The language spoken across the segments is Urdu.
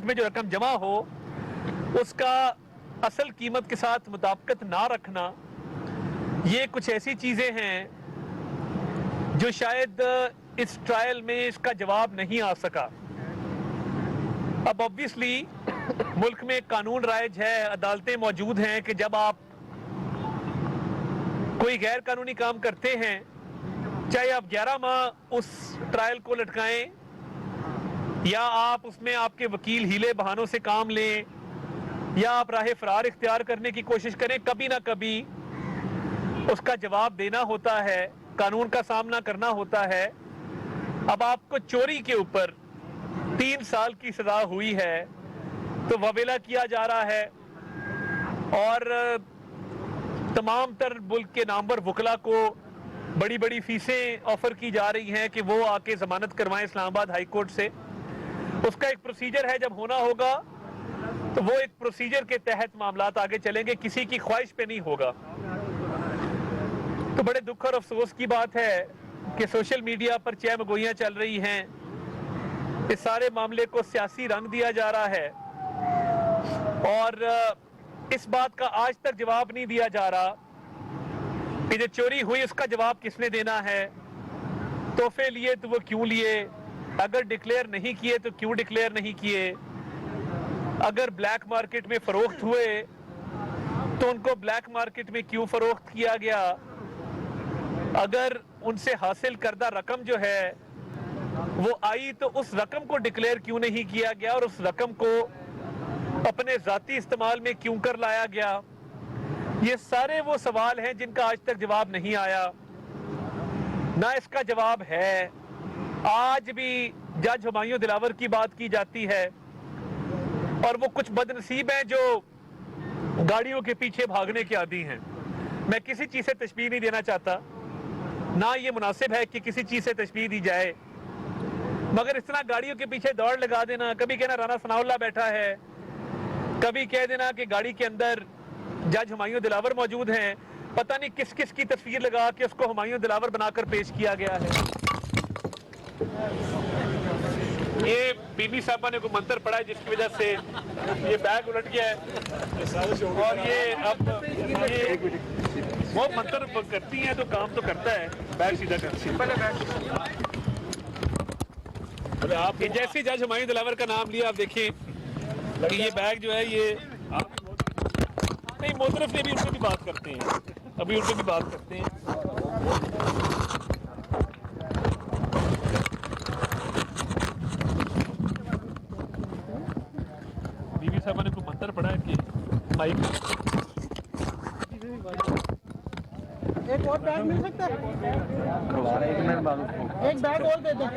ملک میں جو رقم جمع ہو اس کا اصل قیمت کے ساتھ مطابقت نہ رکھنا، یہ کچھ ایسی چیزیں ہیں جو شاید اس ٹرائل میں اس کا جواب نہیں آ سکا۔ اب obviously ملک میں قانون رائج ہے، عدالتیں موجود ہیں کہ جب آپ کوئی غیر قانونی کام کرتے ہیں، چاہے آپ 11 ماہ اس ٹرائل کو لٹکائیں یا آپ اس میں آپ کے وکیل ہیلے بہانوں سے کام لیں یا آپ راہ فرار اختیار کرنے کی کوشش کریں، کبھی نہ کبھی اس کا جواب دینا ہوتا ہے، قانون کا سامنا کرنا ہوتا ہے۔ اب آپ کو چوری کے اوپر 3 سال کی سزا ہوئی ہے تو واویلا کیا جا رہا ہے اور تمام تر ملک کے نامور وکلا کو بڑی بڑی فیسیں آفر کی جا رہی ہیں کہ وہ آ کے ضمانت کروائیں اسلام آباد ہائی کورٹ سے۔ اس کا ایک پروسیجر ہے، جب ہونا ہوگا تو وہ ایک پروسیجر کے تحت معاملات آگے چلیں گے، کسی کی خواہش پہ نہیں ہوگا۔ تو بڑے دکھ اور افسوس کی بات ہے کہ سوشل میڈیا پر چہ مگوئیاں چل رہی ہیں، اس سارے معاملے کو سیاسی رنگ دیا جا رہا ہے اور اس بات کا آج تک جواب نہیں دیا جا رہا کہ جو چوری ہوئی اس کا جواب کس نے دینا ہے، تحفے لیے تو وہ کیوں لیے، اگر ڈکلیئر نہیں کیے تو کیوں ڈکلیئر نہیں کیے، اگر بلیک مارکیٹ میں فروخت ہوئے تو ان کو بلیک مارکیٹ میں کیوں فروخت کیا گیا، اگر ان سے حاصل کردہ رقم جو ہے وہ آئی تو اس رقم کو ڈکلیئر کیوں نہیں کیا گیا اور اس رقم کو اپنے ذاتی استعمال میں کیوں کر لایا گیا۔ یہ سارے وہ سوال ہیں جن کا آج تک جواب نہیں آیا، نہ اس کا جواب ہے۔ آج بھی جج ہمایوں دلاور کی بات کی جاتی ہے اور وہ کچھ بد نصیب ہیں جو گاڑیوں کے پیچھے بھاگنے کے عادی ہیں۔ میں کسی چیز سے تشبیہ نہیں دینا چاہتا، نہ یہ مناسب ہے کہ کسی چیز سے تشبیہ دی جائے، مگر اس طرح گاڑیوں کے پیچھے دوڑ لگا دینا، کبھی کہنا رانا ثناء اللہ بیٹھا ہے، کبھی کہہ دینا کہ گاڑی کے اندر جج ہمایوں دلاور موجود ہیں، پتہ نہیں کس کس کی تصویر لگا کے اس کو ہمایوں دلاور بنا کر پیش کیا گیا ہے۔ یہ بی بی صاحبہ نے کوئی منتر پڑھا ہے جس کی وجہ سے یہ بیگ الٹ گیا ہے اور یہ اب یہ وہ منتر کرتی ہیں تو کام تو کرتا ہے، بیگ سیدھا کرتی ہے۔ آپ جیسے جج ہمایوں دلاور کا نام لیا آپ دیکھیں کہ یہ بیگ جو ہے یہ نہیں، موطرف نے بھی ان سے بھی بات کرتے ہیں، ابھی ان سے بھی بات کرتے ہیں۔ بی بی صاحبہ نے کوئی منتر پڑھا ہے کہ مائک ایک اور بیگ مل سکتا ہے؟ ایک بیگ اور دے دیں۔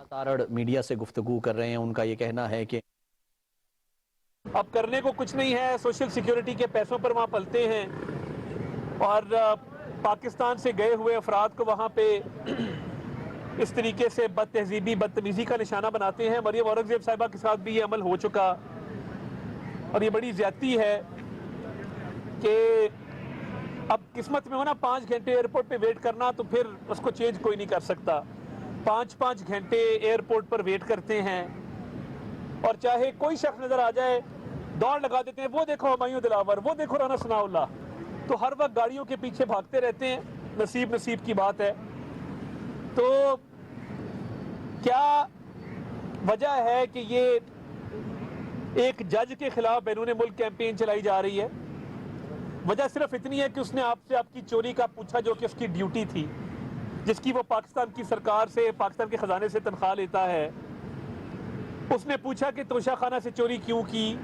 تارڑ میڈیا سے گفتگو کر رہے ہیں، ان کا یہ کہنا ہے کہ اب کرنے کو کچھ نہیں ہے، سوشل سیکیورٹی کے پیسوں پر وہاں پلتے ہیں اور پاکستان سے گئے ہوئے افراد کو وہاں پہ اس طریقے سے بد تہذیبی بدتمیزی کا نشانہ بناتے ہیں۔ مریم اورنگزیب صاحبہ کے ساتھ بھی یہ عمل ہو چکا اور یہ بڑی زیادتی ہے کہ اب قسمت میں ہونا 5 گھنٹے ایئرپورٹ پہ ویٹ کرنا تو پھر اس کو چینج کوئی نہیں کر سکتا۔ 5 گھنٹے ایئرپورٹ پر ویٹ کرتے ہیں اور چاہے کوئی شخص نظر آ جائے دوڑ لگا دیتے ہیں، وہ دیکھو ہمایوں دلاور، وہ دیکھو رانا ثناء اللہ، تو ہر وقت گاڑیوں کے پیچھے بھاگتے رہتے ہیں۔ نصیب کی بات ہے۔ تو کیا وجہ ہے کہ یہ ایک جج کے خلاف بیرون ملک کیمپین چلائی جا رہی ہے؟ وجہ صرف اتنی ہے کہ اس نے آپ سے آپ کی چوری کا پوچھا جو کہ اس کی ڈیوٹی تھی، جس کی وہ پاکستان کی سرکار سے، پاکستان کے خزانے سے تنخواہ لیتا ہے۔ اس نے پوچھا کہ توشہ خانہ سے چوری کیوں کی،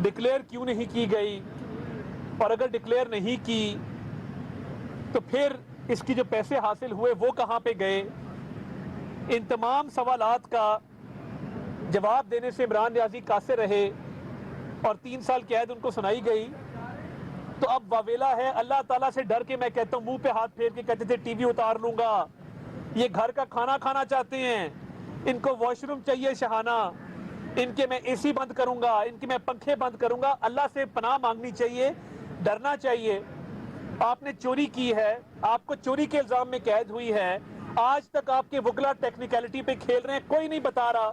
ڈکلیئر کیوں نہیں کی گئی، اور اگر ڈکلیئر نہیں کی تو پھر اس کی جو پیسے حاصل ہوئے وہ کہاں پہ گئے۔ ان تمام سوالات کا جواب دینے سے عمران نیازی قاصر رہے اور 3 سال قید ان کو سنائی گئی۔ تو اب واویلا ہے، اللہ تعالیٰ سے ڈر کے میں کہتا ہوں، منہ پہ ہاتھ پھیر کے کہتے تھے ٹی وی اتار لوں گا، یہ گھر کا کھانا کھانا چاہتے ہیں، ان کو واش روم چاہیے شہانہ، ان کے میں اے سی بند کروں گا، ان کے میں پنکھے بند کروں گا۔ اللہ سے پناہ مانگنی چاہیے، ڈرنا چاہیے آپ نے چوری کی ہے, آپ کو چوری کے الزام میں قید ہوئی ہے, آج تک آپ کے وکلا ٹیکنیکلٹی پہ کھیل رہے ہیں, کوئی نہیں بتا رہا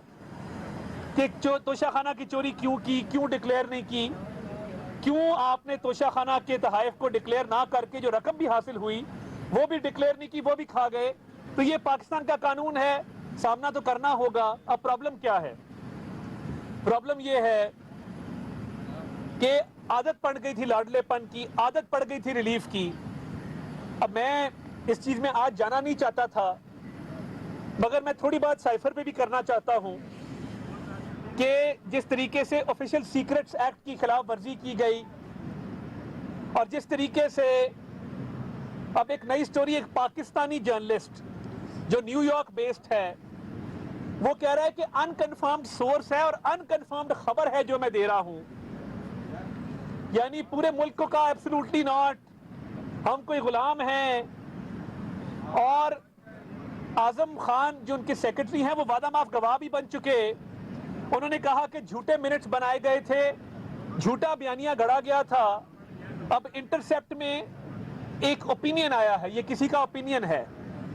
کہ توشہ خانہ کی چوری کیوں کی, کیوں ڈکلیئر نہیں کی, کیوں آپ نے توشہ خانہ کے تحائف کو ڈکلیئر نہ کر کے جو رقم بھی حاصل ہوئی وہ بھی ڈکلیئر نہیں کی, وہ بھی کھا گئے. تو یہ پاکستان کا قانون ہے, سامنا تو کرنا ہوگا. اب پرابلم کیا ہے؟ پرابلم یہ ہے کہ عادت پڑ گئی تھی لاڈلے پن کی, عادت پڑ گئی تھی ریلیف کی. اب میں اس چیز میں آج جانا نہیں چاہتا تھا, مگر میں تھوڑی بات سائفر پہ بھی کرنا چاہتا ہوں کہ جس طریقے سے آفیشل سیکرٹس ایکٹ کی خلاف ورزی کی گئی, اور جس طریقے سے اب ایک نئی سٹوری, ایک پاکستانی جرنلسٹ جو نیو یارک بیسڈ ہے وہ کہہ رہا ہے کہ انکنفرمڈ سورس ہے اور انکنفرمڈ خبر ہے جو میں دے رہا ہوں, یعنی پورے ملک کو کہا ایبسولوٹلی ناٹ, ہم کوئی غلام ہیں. اور اعظم خان جو ان کے سیکرٹری ہیں وہ وعدہ معاف گواہ بھی بن چکے, انہوں نے کہا کہ جھوٹے منٹس بنائے گئے تھے, جھوٹا بیانیہ گھڑا گیا تھا. اب انٹرسیپٹ میں ایک اوپینین آیا ہے, یہ کسی کا اوپینین ہے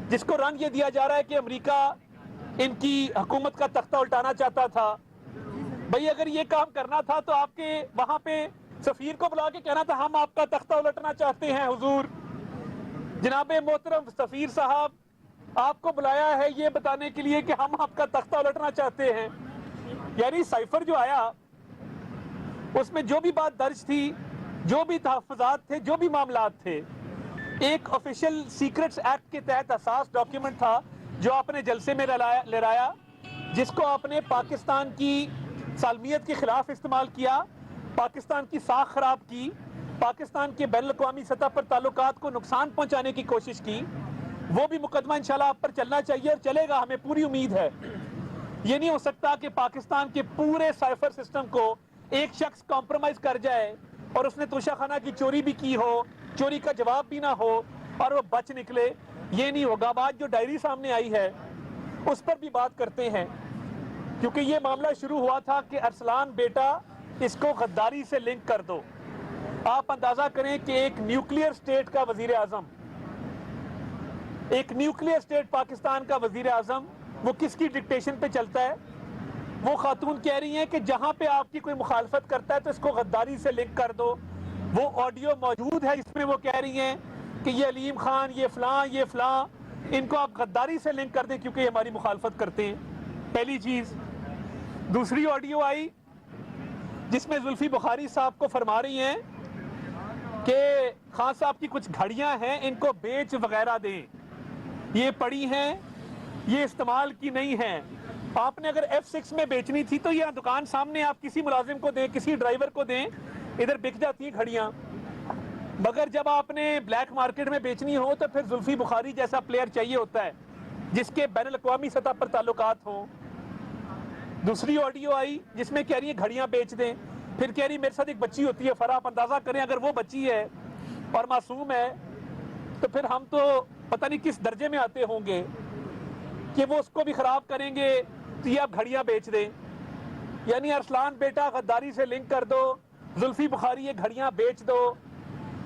جس کو رنگ یہ دیا جا رہا ہے کہ امریکہ ان کی حکومت کا تختہ الٹانا چاہتا تھا. بھئی اگر یہ کام کرنا تھا تو آپ کے وہاں پہ سفیر کو بلا کے کہنا تھا ہم آپ کا تختہ الٹنا چاہتے ہیں. حضور جناب محترم سفیر صاحب, آپ کو بلایا ہے یہ بتانے کے لیے کہ ہم آپ کا تختہ الٹنا چاہتے ہیں. یعنی سائفر جو آیا اس میں جو بھی بات درج تھی, جو بھی تحفظات تھے, جو بھی معاملات تھے, ایک آفیشل سیکرٹس ایکٹ کے تحت اساس ڈاکیومنٹ تھا جو آپ نے جلسے میں لہرایا, جس کو آپ نے پاکستان کی سالمیت کے خلاف استعمال کیا, پاکستان کی ساکھ خراب کی, پاکستان کے بین الاقوامی سطح پر تعلقات کو نقصان پہنچانے کی کوشش کی. وہ بھی مقدمہ انشاءاللہ آپ پر چلنا چاہیے اور چلے گا, ہمیں پوری امید ہے. یہ نہیں ہو سکتا کہ پاکستان کے پورے سائفر سسٹم کو ایک شخص کمپرومائز کر جائے اور اس نے توشہ خانہ کی چوری بھی کی ہو, چوری کا جواب بھی نہ ہو اور وہ بچ نکلے. یہ نہیں ہوگا. آج جو ڈائری سامنے آئی ہے اس پر بھی بات کرتے ہیں, کیونکہ یہ معاملہ شروع ہوا تھا کہ ارسلان بیٹا اس کو غداری سے لنک کر دو. آپ اندازہ کریں کہ ایک نیوکلیئر سٹیٹ کا وزیر اعظم, ایک نیوکلیئر سٹیٹ پاکستان کا وزیر اعظم, وہ کس کی ڈکٹیشن پہ چلتا ہے؟ وہ خاتون کہہ رہی ہیں کہ جہاں پہ آپ کی کوئی مخالفت کرتا ہے تو اس کو غداری سے لنک کر دو. وہ آڈیو موجود ہے جس میں وہ کہہ رہی ہیں کہ یہ علیم خان, یہ فلاں, ان کو آپ غداری سے لنک کر دیں کیونکہ یہ ہماری مخالفت کرتے ہیں. پہلی چیز. دوسری آڈیو آئی جس میں زلفی بخاری صاحب کو فرما رہی ہیں کہ خان صاحب کی کچھ گھڑیاں ہیں, ان کو بیچ وغیرہ دیں, یہ پڑی ہیں, یہ استعمال کی نہیں ہیں. آپ نے اگر F6 میں بیچنی تھی تو یہ دکان سامنے آپ کسی ملازم کو دیں, کسی ڈرائیور کو دیں, ادھر بک جاتی ہیں گھڑیاں. مگر جب آپ نے بلیک مارکیٹ میں بیچنی ہو تو پھر زلفی بخاری جیسا پلیئر چاہیے ہوتا ہے جس کے بین الاقوامی سطح پر تعلقات ہوں. دوسری آڈیو آئی جس میں کہہ رہی ہیں گھڑیاں بیچ دیں, پھر کہہ رہی میرے ساتھ ایک بچی ہوتی ہے فرح. آپ اندازہ کریں اگر وہ بچی ہے اور معصوم ہے تو پھر ہم تو پتہ نہیں کس درجے میں آتے ہوں گے کہ وہ اس کو بھی خراب کریں گے تو یہ آپ گھڑیاں بیچ دیں. یعنی ارسلان بیٹا غداری سے لنک کر دو, زلفی بخاری یہ گھڑیاں بیچ دو.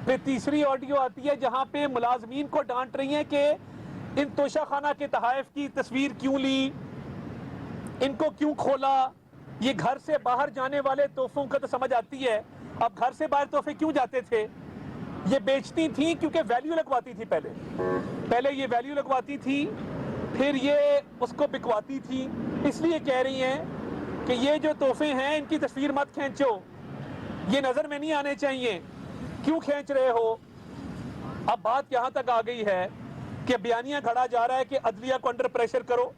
پھر تیسری آڈیو آتی ہے جہاں پہ ملازمین کو ڈانٹ رہی ہیں کہ ان توشہ خانہ کے تحائف کی تصویر کیوں لی, ان کو کیوں کھولا, یہ گھر سے باہر جانے والے تحفوں کا تو سمجھ آتی ہے, اب گھر سے باہر تحفے کیوں جاتے تھے؟ یہ بیچتی تھیں کیونکہ ویلیو لگواتی تھی, پہلے یہ ویلیو لگواتی تھی, پھر یہ اس کو بکواتی تھی. اس لیے کہہ رہی ہیں کہ یہ جو تحفے ہیں ان کی تصویر مت کھینچو, یہ نظر میں نہیں آنے چاہیے, کیوں کھینچ رہے ہو؟ اب بات یہاں تک آ گئی ہے کہ بیانیہ گھڑا جا رہا ہے کہ عدلیہ کو انڈر پریشر کرو,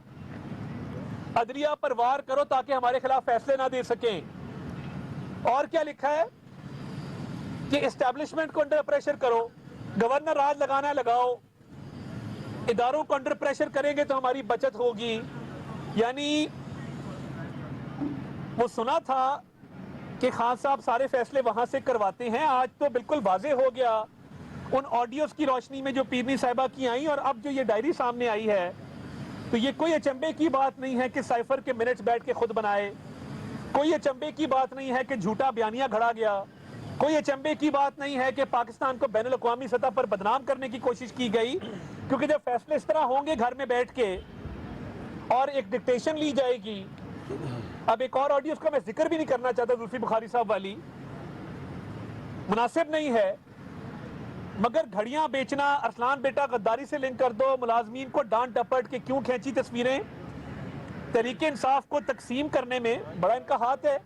عدلیہ پر وار کرو تاکہ ہمارے خلاف فیصلے نہ دے سکیں. اور کیا لکھا ہے کہ اسٹیبلشمنٹ کو انڈر پریشر کرو, گورنر راج لگانا ہے لگاؤ, اداروں کو انڈر پریشر کریں گے تو ہماری بچت ہوگی. یعنی وہ سنا تھا کہ خان صاحب سارے فیصلے وہاں سے کرواتے ہیں, آج تو بالکل واضح ہو گیا ان آڈیوز کی روشنی میں جو پیرنی صاحبہ کی آئیں اور اب جو یہ ڈائری سامنے آئی ہے. تو یہ کوئی اچنبے کی بات نہیں ہے کہ سائفر کے منٹس بیٹھ کے خود بنائے, کوئی اچنبے کی بات نہیں ہے کہ جھوٹا بیانیہ گھڑا گیا, کوئی اچنبے کی بات نہیں ہے کہ پاکستان کو بین الاقوامی سطح پر بدنام کرنے کی کوشش کی گئی، کیونکہ جب فیصلے اس طرح ہوں گے گھر میں بیٹھ کے اور ایک ڈکٹیشن لی جائے گی. اب ایک اور آڈیو اس کا میں ذکر بھی نہیں کرنا چاہتا، زلفی بخاری صاحب والی، مناسب نہیں ہے، مگر گھڑیاں بیچنا، ارسلان بیٹا غداری سے لنک کر دو، ملازمین کو ڈانٹ ڈپٹ کے کیوں کھینچی تصویریں، تحریک انصاف کو تقسیم کرنے میں بڑا ان کا ہاتھ ہے.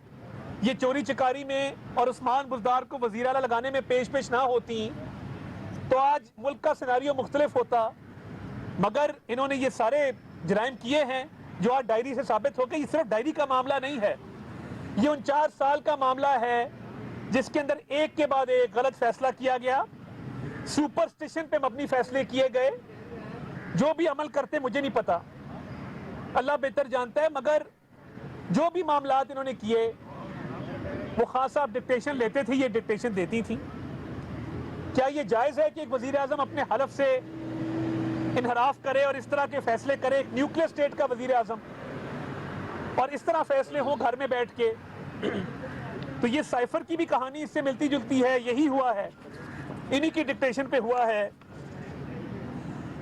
یہ چوری چکاری میں اور عثمان بزدار کو وزیر اعلیٰ لگانے میں پیش نہ ہوتی تو آج ملک کا سیناریو مختلف ہوتا. مگر انہوں نے یہ سارے جرائم کیے ہیں جو آج ڈائری سے ثابت ہو گئے. یہ صرف ڈائری کا معاملہ نہیں ہے، یہ 49 سال کا معاملہ ہے جس کے اندر ایک کے بعد ایک غلط فیصلہ کیا گیا، سپرسٹیشن پہ مبنی فیصلے کیے گئے. جو بھی عمل کرتے مجھے نہیں پتا، اللہ بہتر جانتا ہے، مگر جو بھی معاملات انہوں نے کیے وہ خاص صاحب ڈکٹیشن لیتے تھے، یہ ڈکٹیشن دیتی تھی. کیا یہ جائز ہے کہ ایک وزیر اعظم اپنے حلف سے انحراف کرے اور اس طرح کے فیصلے کرے، ایک نیوکلیر اسٹیٹ کا وزیر اعظم، اور اس طرح فیصلے ہوں گھر میں بیٹھ کے؟ تو یہ سائفر کی بھی کہانی اس سے ملتی جلتی ہے، یہی ہوا ہے، انہی کی ڈکٹیشن پہ ہوا ہے.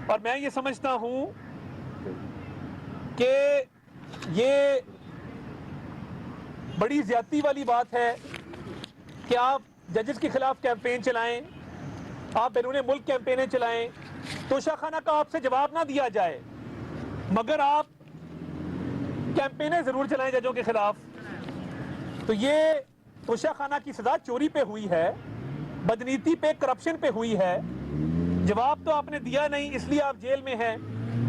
اور میں یہ سمجھتا ہوں کہ یہ بڑی زیادتی والی بات ہے کہ آپ ججز کے خلاف کیمپین چلائیں، آپ بیرون ملک کیمپینیں چلائیں، توشہ خانہ کا آپ سے جواب نہ دیا جائے، مگر آپ کیمپینیں ضرور چلائیں ججوں کے خلاف. تو یہ توشہ خانہ کی سزا چوری پہ ہوئی ہے، بدنیتی پہ، کرپشن پہ ہوئی ہے، جواب تو آپ نے دیا نہیں، اس لیے آپ جیل میں ہیں.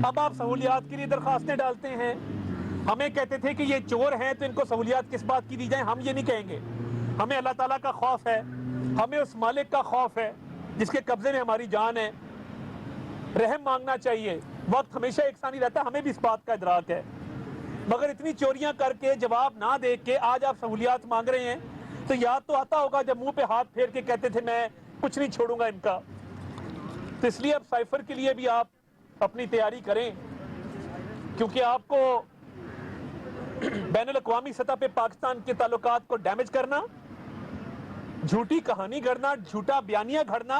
اب آپ سہولیات کے لیے درخواستیں ڈالتے ہیں. ہمیں کہتے تھے کہ یہ چور ہیں تو ان کو سہولیات کس بات کی دی جائیں، ہم یہ نہیں کہیں گے. ہمیں اللہ تعالیٰ کا خوف ہے، ہمیں اس مالک کا خوف ہے جس کے قبضے میں ہماری جان ہے. رحم مانگنا چاہیے، وقت ہمیشہ یکساں نہیں رہتا، ہمیں بھی اس بات کا ادراک ہے. مگر اتنی چوریاں کر کے جواب نہ دے کے آج آپ سہولیات مانگ رہے ہیں تو یاد تو آتا ہوگا جب منہ پہ ہاتھ پھیر کے کہتے تھے میں کچھ نہیں چھوڑوں گا ان کا. تو اس لیے اب سائفر کے لیے بھی آپ اپنی تیاری کریں، کیونکہ آپ کو بین الاقوامی سطح پہ پاکستان کے تعلقات کو ڈیمیج کرنا، جھوٹی کہانی گھڑنا، جھوٹا بیانیہ گھڑنا،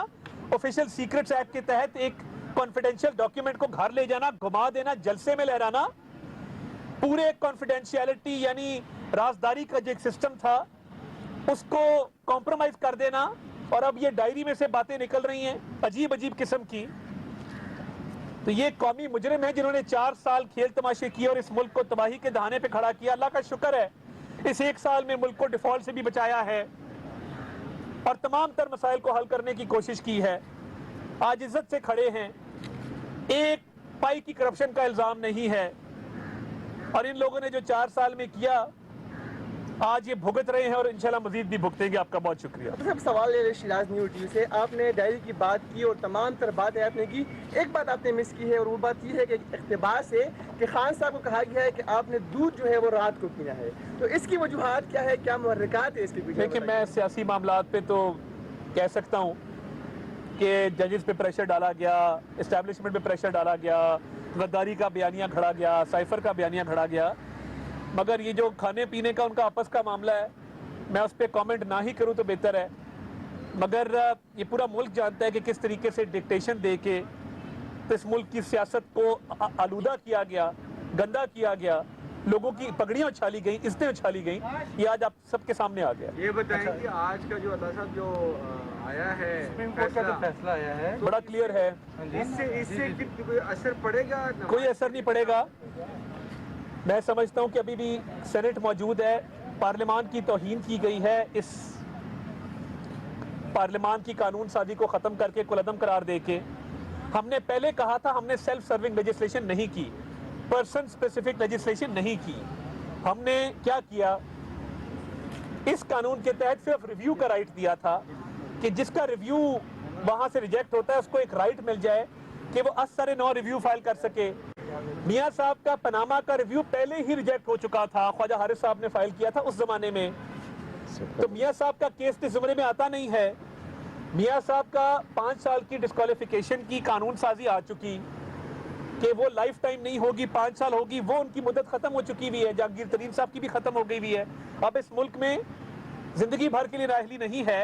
آفیشل سیکرٹس ایکٹ کے تحت ایک کانفیڈینشیل ڈاکیومنٹ کو گھر لے جانا، گھما دینا، جلسے میں لہرانا، پورے کانفیڈینشیلٹی یعنی رازداری کا جو ایک سسٹم تھا اس کو کمپرومائز کر دینا، اور اب یہ ڈائری میں سے باتیں نکل رہی ہیں عجیب عجیب قسم کی. تو یہ قومی مجرم ہیں جنہوں نے 4 سال کھیل تماشے کیے اور اس ملک کو تباہی کے دہانے پہ کھڑا کیا. اللہ کا شکر ہے اس 1 سال میں ملک کو ڈیفالٹ سے بھی بچایا ہے اور تمام تر مسائل کو حل کرنے کی کوشش کی ہے. آج عزت سے کھڑے ہیں، ایک پائی کی کرپشن کا الزام نہیں ہے، اور ان لوگوں نے جو 4 سال میں کیا آج یہ بھگت رہے ہیں اور انشاءاللہ مزید بھی بھگتیں گے. آپ کا بہت شکریہ. صاحب سوال ہے شیراز نیو ٹی وی سے، آپ نے ڈائری کی بات کی اور تمام تر باتیں آپ نے کی، ایک بات آپ نے مس کی ہے اور وہ بات یہ ہے کہ اقتباس ہے کہ خان صاحب کو کہا گیا ہے کہ آپ نے دودھ جو ہے وہ رات کو پینا ہے، تو اس کی وجوہات کیا ہے، کیا محرکات ہے اس کے پیچھے؟ دیکھیں میں سیاسی معاملات پہ تو کہہ سکتا ہوں کہ ججز پہ پریشر ڈالا گیا، اسٹیبلشمنٹ پہ پریشر ڈالا گیا، غداری کا بیانیہ کھڑا گیا، سائفر کا بیانیہ کھڑا گیا، مگر یہ جو کھانے پینے کا ان کا آپس کا معاملہ ہے میں اس پہ کامنٹ نہ ہی کروں تو بہتر ہے. مگر یہ پورا ملک جانتا ہے کہ کس طریقے سے ڈکٹیشن دے کے اس ملک کی سیاست کو آلودہ کیا گیا، گندا کیا گیا، لوگوں کی پگڑیاں اچھالی گئیں، عزتیں اچھالی گئیں. یہ آج آپ سب کے سامنے آ گیا. یہ بتائیں کہ آج کا جو اللہ صاحب جو آیا ہے سپریم کورٹ کا جو فیصلہ آیا ہے بڑا کلیئر ہے، اس سے کوئی اثر پڑے گا؟ کوئی اثر نہیں پڑے گا. میں سمجھتا ہوں کہ ابھی بھی سینٹ موجود ہے، پارلیمان کی توہین کی گئی ہے، اس پارلیمان کی قانون سازی کو ختم کر کے کالعدم قرار دے کے. ہم نے پہلے کہا تھا ہم نے سیلف سرونگ لیجسلیشن نہیں کی، پرسن سپیسیفک لیجسلیشن نہیں کی. ہم نے کیا کیا، اس قانون کے تحت صرف ریویو کا رائٹ دیا تھا کہ جس کا ریویو وہاں سے ریجیکٹ ہوتا ہے اس کو ایک رائٹ مل جائے کہ وہ اثر نو ریویو فائل کر سکے. میاں صاحب کا پناما کا ریویو پہلے ہی ریجیکٹ ہو چکا تھا، خواجہ حارث صاحب نے فائل کیا تھا اس زمانے میں، تو میاں صاحب کا کیس اس زمانے میں آتا نہیں ہے. میاں صاحب کا 5 سال کی ڈسکوالیفیکیشن کی قانون سازی آ چکی کہ وہ لائف ٹائم نہیں ہوگی، 5 سال ہوگی، وہ ان کی مدت ختم ہو چکی ہوئی ہے. جہانگیر ترین صاحب کی بھی ختم ہو گئی ہوئی ہے. اب اس ملک میں زندگی بھر کے لیے راحلی نہیں ہے.